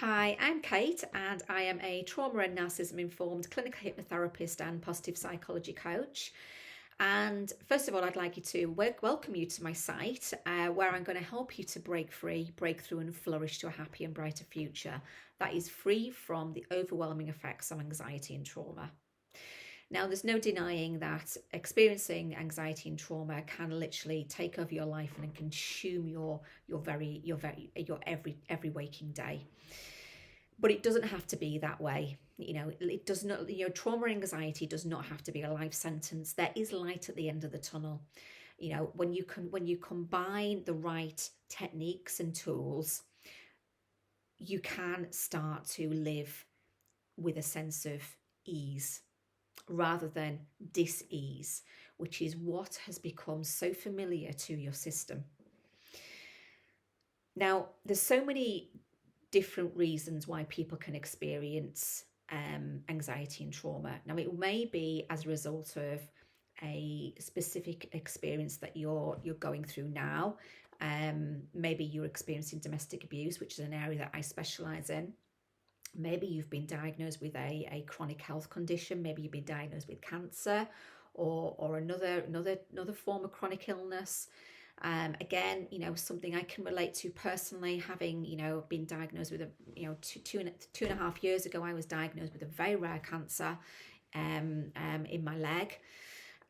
Hi, I'm Kate, and I am a trauma and narcissism informed clinical hypnotherapist and positive psychology coach. And first of all, I'd like you to welcome you to my site where I'm going to help you to break free, break through, and flourish to a happy and brighter future that is free from the overwhelming effects of anxiety and trauma. Now, there's no denying that experiencing anxiety and trauma can literally take over your life and consume your every waking day. But it doesn't have to be that way. It does not. Trauma and anxiety does not have to be a life sentence. There is light at the end of the tunnel. When you combine the right techniques and tools, you can start to live with a sense of ease rather than dis-ease, which is what has become so familiar to your system. Now, there's so many different reasons why people can experience anxiety and trauma. Now, it may be as a result of a specific experience that you're going through now. Maybe you're experiencing domestic abuse, which is an area that I specialize in. Maybe you've been diagnosed with a chronic health condition. Maybe you've been diagnosed with cancer or another form of chronic illness. Again, something I can relate to personally, having, been diagnosed with two and a half years ago, I was diagnosed with a very rare cancer in my leg.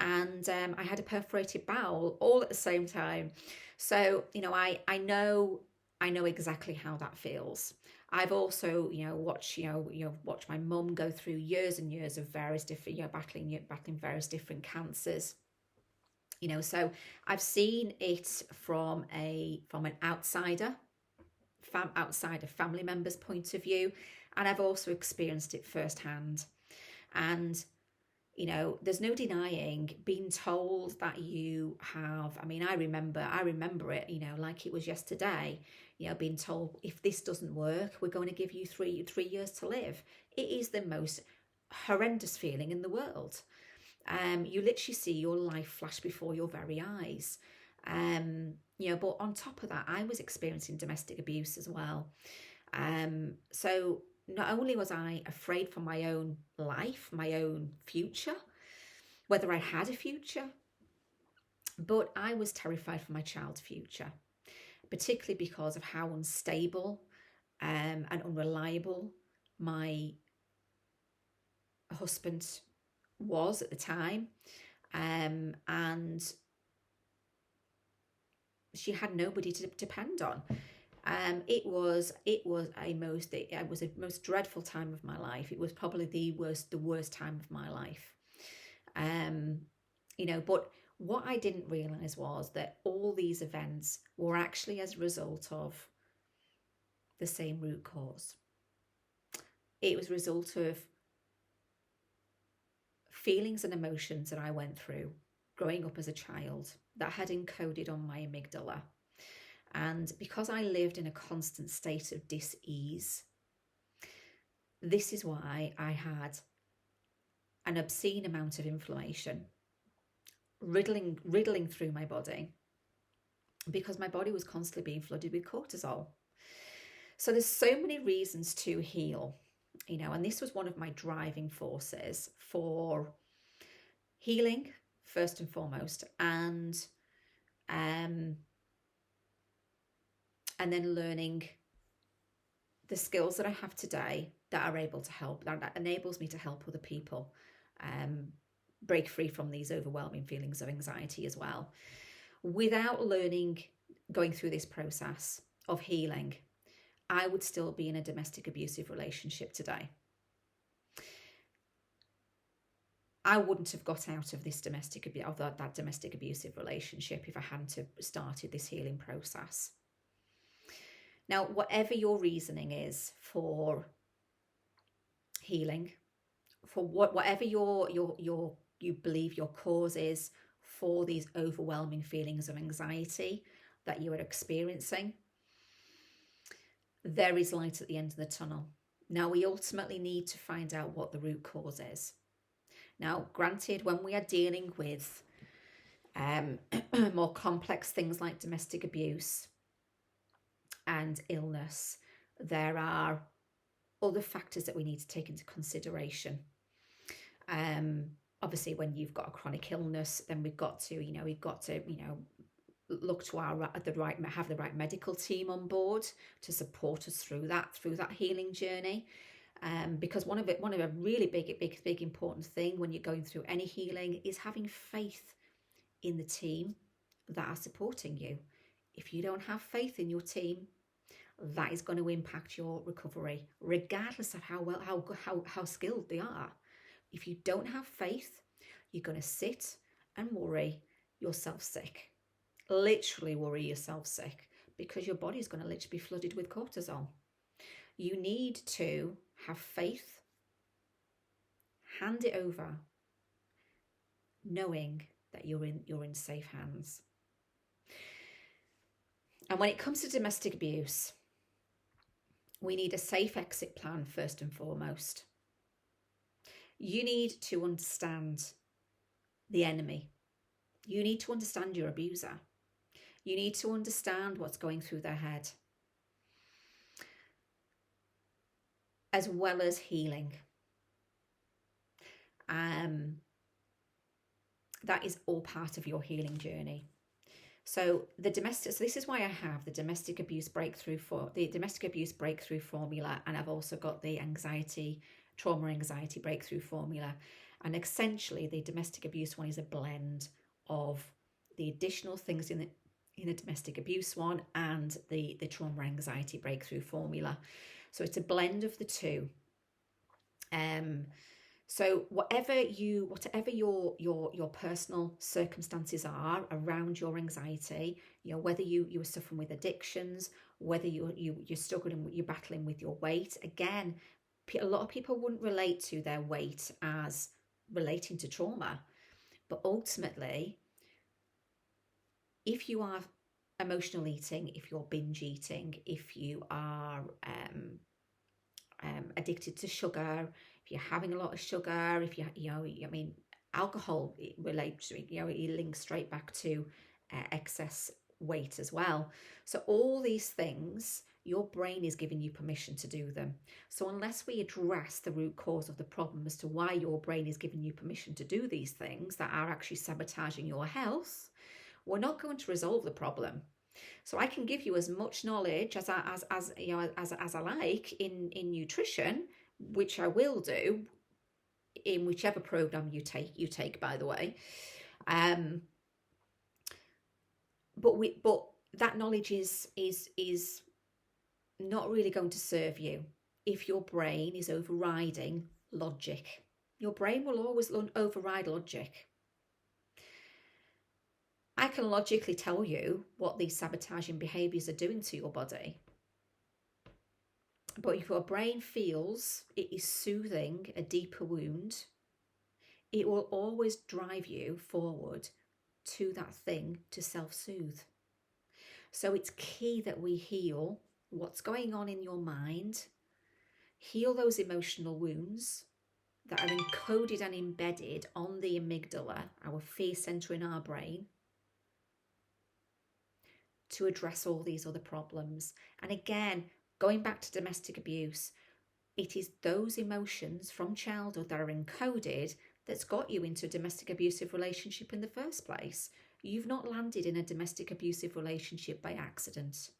And I had a perforated bowel all at the same time. So, I know exactly how that feels. I've also, watched my mum go through years and years of various different, battling various different cancers. So I've seen it from an outsider family member's point of view, and I've also experienced it firsthand. And there's no denying being told that you have. I mean, I remember it, like it was yesterday. Being told, if this doesn't work, we're going to give you three years to live. It is the most horrendous feeling in the world. You literally see your life flash before your very eyes. But on top of that, I was experiencing domestic abuse as well. So not only was I afraid for my own life, my own future, whether I had a future, but I was terrified for my child's future, particularly because of how unstable and unreliable my husband was at the time. And she had nobody to depend on. It was a most dreadful time of my life. It was probably the worst time of my life. But what I didn't realize was that all these events were actually as a result of the same root cause. It was a result of feelings and emotions that I went through growing up as a child that had encoded on my amygdala. And because I lived in a constant state of dis-ease, this is why I had an obscene amount of inflammation riddling through my body, because my body was constantly being flooded with cortisol. So there's so many reasons to heal, and this was one of my driving forces for healing, first and foremost, and then learning the skills that I have today that are able to help, that enables me to help other people break free from these overwhelming feelings of anxiety as well. Without learning, going through this process of healing, I would still be in a domestic abusive relationship today. I wouldn't have got out of this domestic abusive relationship if I hadn't have started this healing process. Now, whatever your reasoning is for healing, for whatever you believe your cause is for these overwhelming feelings of anxiety that you are experiencing, there is light at the end of the tunnel. Now, we ultimately need to find out what the root cause is. Now, granted, when we are dealing with more complex things like domestic abuse and illness, there are other factors that we need to take into consideration. Obviously, when you've got a chronic illness, then we've got to look to have the right medical team on board to support us through that healing journey. Because one of a really big important thing when you're going through any healing is having faith in the team that are supporting you. If you don't have faith in your team, that is going to impact your recovery, regardless of how skilled they are. If you don't have faith, you're going to sit and worry yourself sick. Literally worry yourself sick, because your body is going to literally be flooded with cortisol. You need to have faith, hand it over, knowing that you're in safe hands. And when it comes to domestic abuse, we need a safe exit plan first and foremost. You need to understand the enemy. You need to understand your abuser. You need to understand what's going through their head, as well as healing. That is all part of your healing journey. So this is why I have the domestic abuse breakthrough formula, and I've also got the trauma anxiety breakthrough formula. And essentially, the domestic abuse one is a blend of the additional things in the domestic abuse one and the trauma anxiety breakthrough formula. So it's a blend of the two. So whatever your personal circumstances are around your anxiety, whether you are suffering with addictions, whether you're struggling, you're battling with your weight. Again, a lot of people wouldn't relate to their weight as relating to trauma, but ultimately, if you are emotional eating, if you're binge eating, if you are addicted to sugar, if you're having a lot of sugar, if alcohol relates, it links straight back to excess weight as well. So all these things, your brain is giving you permission to do them. So unless we address the root cause of the problem as to why your brain is giving you permission to do these things that are actually sabotaging your health, we're not going to resolve the problem. So I can give you as much knowledge as I like in nutrition, which I will do in whichever program you take, by the way. But that knowledge is not really going to serve you if your brain is overriding logic. Your brain will always override logic. I can logically tell you what these sabotaging behaviours are doing to your body. But if your brain feels it is soothing a deeper wound, it will always drive you forward to that thing to self-soothe. So it's key that we heal what's going on in your mind, heal those emotional wounds that are encoded and embedded on the amygdala, our fear centre in our brain, to address all these other problems. And again, going back to domestic abuse, it is those emotions from childhood that are encoded that's got you into a domestic abusive relationship in the first place. You've not landed in a domestic abusive relationship by accident.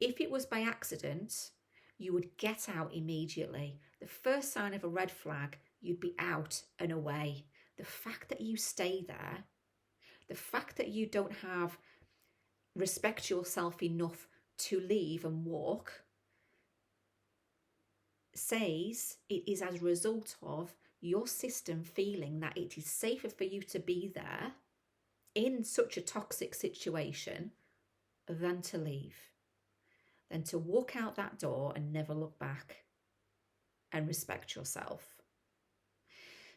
If it was by accident, you would get out immediately. The first sign of a red flag, you'd be out and away. The fact that you stay there, the fact that you don't have respect yourself enough to leave and walk, says it is as a result of your system feeling that it is safer for you to be there in such a toxic situation than to leave, than to walk out that door and never look back and respect yourself.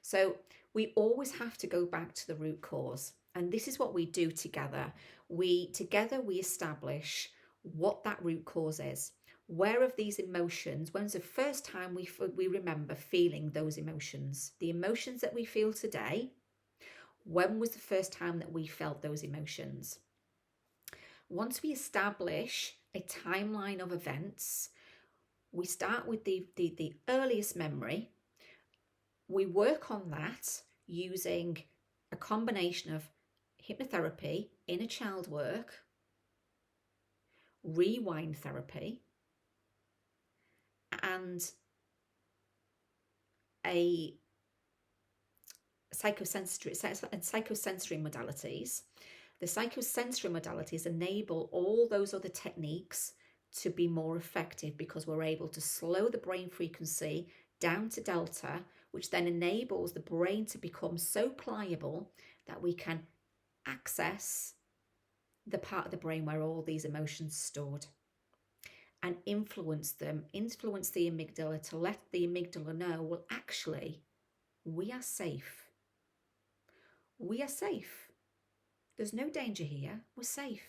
So we always have to go back to the root cause. And this is what we do together. We establish what that root cause is. Where of these emotions, when's the first time we remember feeling those emotions? The emotions that we feel today, when was the first time that we felt those emotions? Once we establish a timeline of events, we start with the earliest memory. We work on that using a combination of hypnotherapy, inner child work, rewind therapy, and a psychosensory modalities. The psychosensory modalities enable all those other techniques to be more effective because we're able to slow the brain frequency down to delta, which then enables the brain to become so pliable that we can access the part of the brain where all these emotions stored and influence the amygdala to let the amygdala know, well, actually, we are safe. We are safe. There's no danger here. We're safe.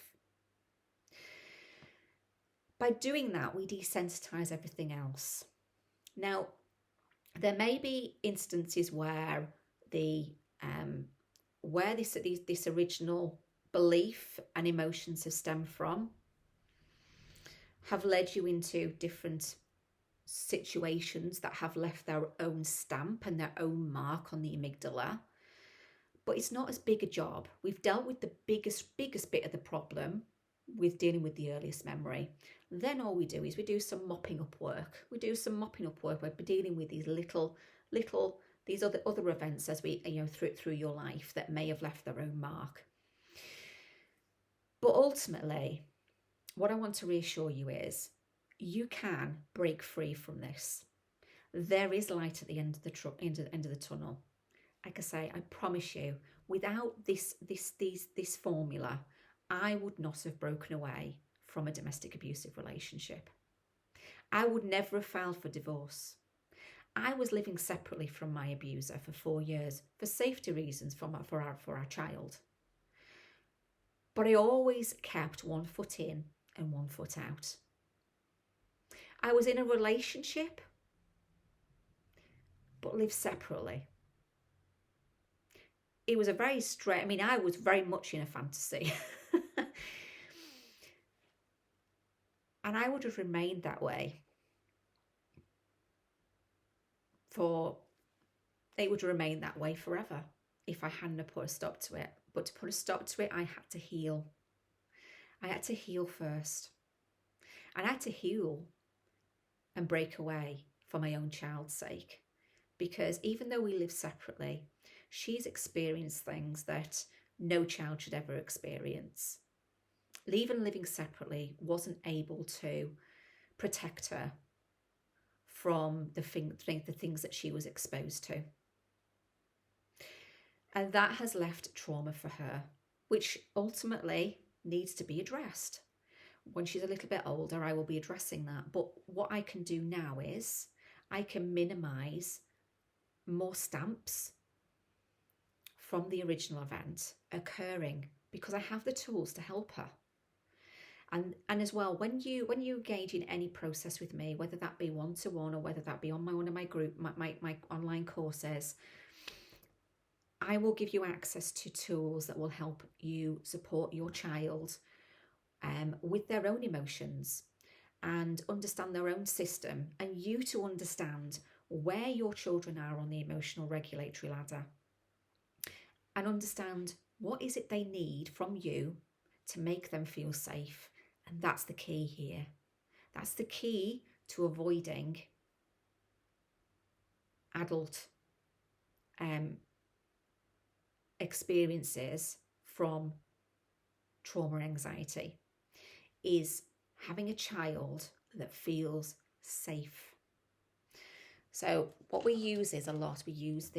By doing that, we desensitize everything else. Now, there may be instances where this original belief and emotions have stemmed from have led you into different situations that have left their own stamp and their own mark on the amygdala. But it's not as big a job. We've dealt with the biggest bit of the problem with dealing with the earliest memory. Then all we do is we do some mopping up work. We do some mopping up work where we're dealing with these these other events as we, through your life that may have left their own mark. But ultimately, what I want to reassure you is you can break free from this. There is light at the end of the tunnel. Like I say, I promise you, without this formula, I would not have broken away from a domestic abusive relationship. I would never have filed for divorce. I was living separately from my abuser for 4 years for safety reasons for our child. But I always kept one foot in and one foot out. I was in a relationship, but lived separately. It was a very I was very much in a fantasy. And I would have remained that way forever if I hadn't put a stop to it. But to put a stop to it, I had to heal. I had to heal first. And I had to heal and break away for my own child's sake. Because even though we live separately, she's experienced things that no child should ever experience. Even living separately wasn't able to protect her from the things that she was exposed to. And that has left trauma for her, which ultimately needs to be addressed. When she's a little bit older, I will be addressing that. But what I can do now is I can minimise more stamps from the original event occurring because I have the tools to help her. And as well, when you engage in any process with me, whether that be one-to-one or whether that be on one of my group, my online courses, I will give you access to tools that will help you support your child with their own emotions and understand their own system, and you to understand where your children are on the emotional regulatory ladder and understand what is it they need from you to make them feel safe. And that's the key here. That's the key to avoiding adult experiences from trauma and anxiety, is having a child that feels safe. So what we use is we use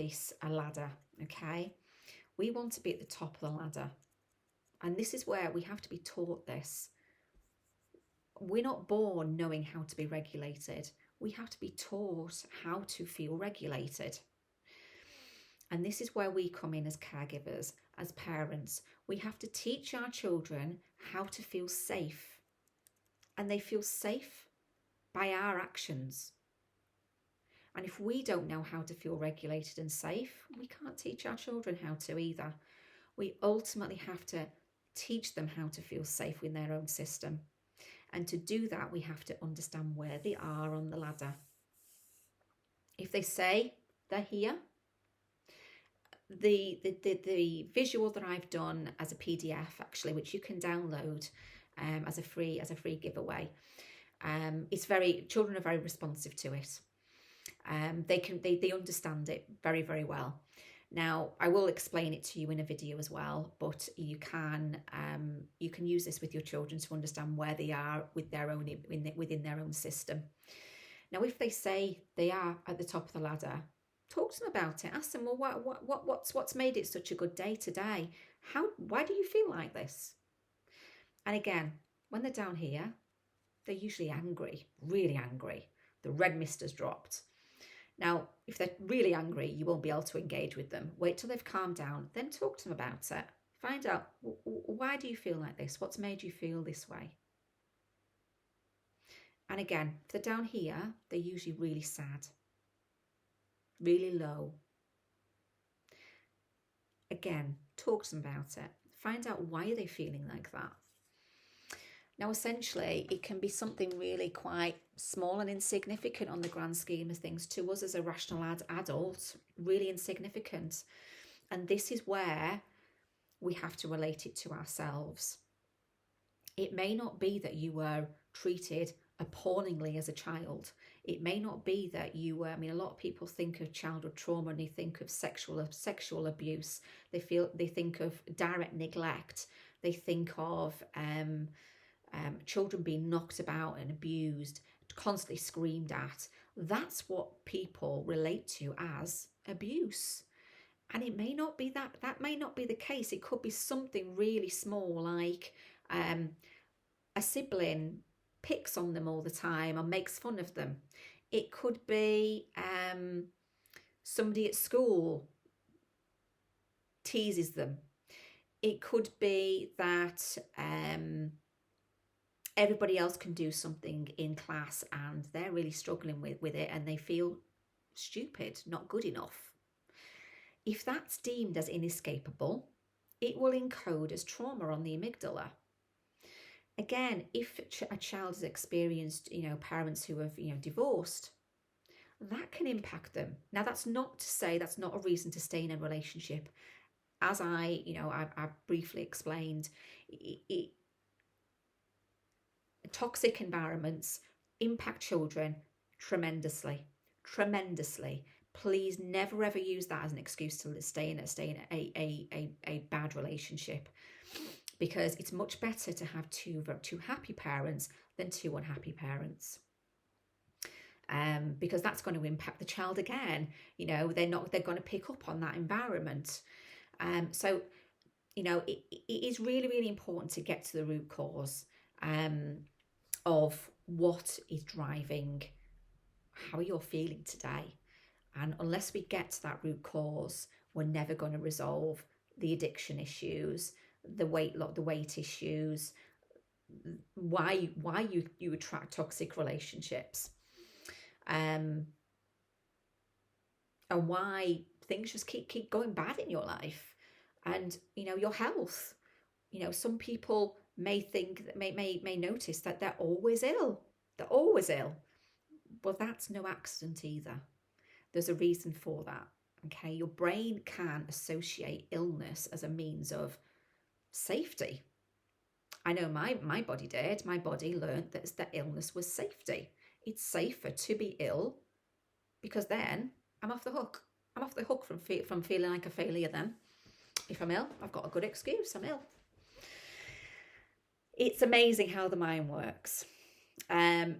a ladder, okay? We want to be at the top of the ladder. And this is where we have to be taught this. We're not born knowing how to be regulated. We have to be taught how to feel regulated. And this is where we come in as caregivers, as parents. We have to teach our children how to feel safe. And they feel safe by our actions. And if we don't know how to feel regulated and safe, we can't teach our children how to either. We ultimately have to teach them how to feel safe in their own system. And to do that, we have to understand where they are on the ladder. If they say they're here, the visual that I've done as a PDF, actually, which you can download as a free giveaway, children are very responsive to it. They understand it very, very well. Now, I will explain it to you in a video as well, but you can use this with your children to understand where they are with their own within their own system. Now, if they say they are at the top of the ladder, talk to them about it. Ask them, well, what's made it such a good day today? Why do you feel like this? And again, when they're down here, they're usually angry, really angry. The red mist has dropped. Now, if they're really angry, you won't be able to engage with them. Wait till they've calmed down, then talk to them about it. Find out, why do you feel like this? What's made you feel this way? And again, if they're down here, they're usually really sad, really low. Again, talk to them about it. Find out, why are they feeling like that? Now, essentially, it can be something really quite small and insignificant on the grand scheme of things. To us as a rational adult, really insignificant. And this is where we have to relate it to ourselves. It may not be that you were treated appallingly as a child. It may not be that you were, a lot of people think of childhood trauma and they think of sexual abuse. They think of direct neglect. They think of children being knocked about and abused, constantly screamed at. That's what people relate to as abuse. And it may not be that may not be the case. It could be something really small, like a sibling picks on them all the time or makes fun of them. It could be somebody at school teases them. It could be that everybody else can do something in class and they're really struggling with it and they feel stupid, not good enough. If that's deemed as inescapable, it will encode as trauma on the amygdala. Again, if a child has experienced, parents who have, divorced, that can impact them. Now, that's not to say that's not a reason to stay in a relationship. As I briefly explained, toxic environments impact children tremendously. Please never ever use that as an excuse to stay in a bad relationship, because it's much better to have two happy parents than two unhappy parents. Because that's going to impact the child again. They're going to pick up on that environment. So it is really, really important to get to the root cause of what is driving how you're feeling today. And unless we get to that root cause, we're never going to resolve the addiction issues, the weight issues, why you attract toxic relationships, and why things just keep going bad in your life, and your health. Some people may notice that they're always ill. Well, that's no accident either. There's a reason for that. Okay, your brain can associate illness as a means of safety. I know my body did. My body learned that illness was safety. It's safer to be ill because then I'm off the hook. I'm off the hook from feeling like a failure then. If I'm ill, I've got a good excuse. I'm ill. It's amazing how the mind works.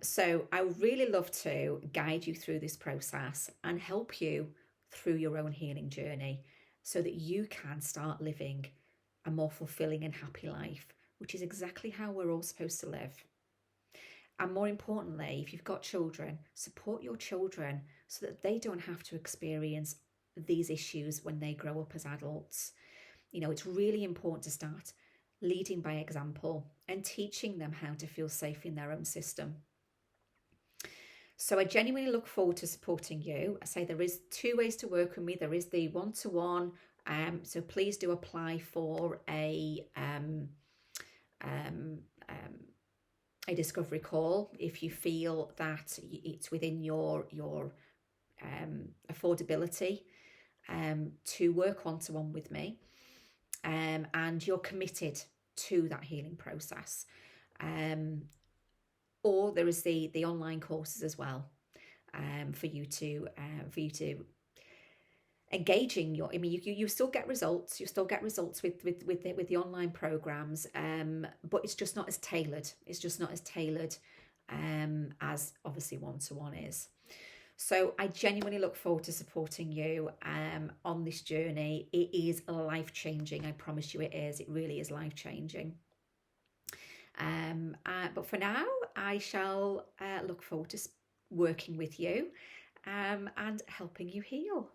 So I would really love to guide you through this process and help you through your own healing journey so that you can start living a more fulfilling and happy life, which is exactly how we're all supposed to live. And more importantly, if you've got children, support your children so that they don't have to experience these issues when they grow up as adults. It's really important to start leading by example and teaching them how to feel safe in their own system. So I genuinely look forward to supporting you. I say there is 2 ways to work with me. There is the one-to-one. So please do apply for a a discovery call if you feel that it's within your affordability to work one-to-one with me, and you're committed to that healing process. Or there is the online courses as well, for you to engaging your, I mean, you still get results, with the online programs, but it's just not as tailored, as obviously one-to-one is. So I genuinely look forward to supporting you on this journey. It is life-changing, I promise you it is. It really is life-changing. But for now, I shall look forward to working with you and helping you heal.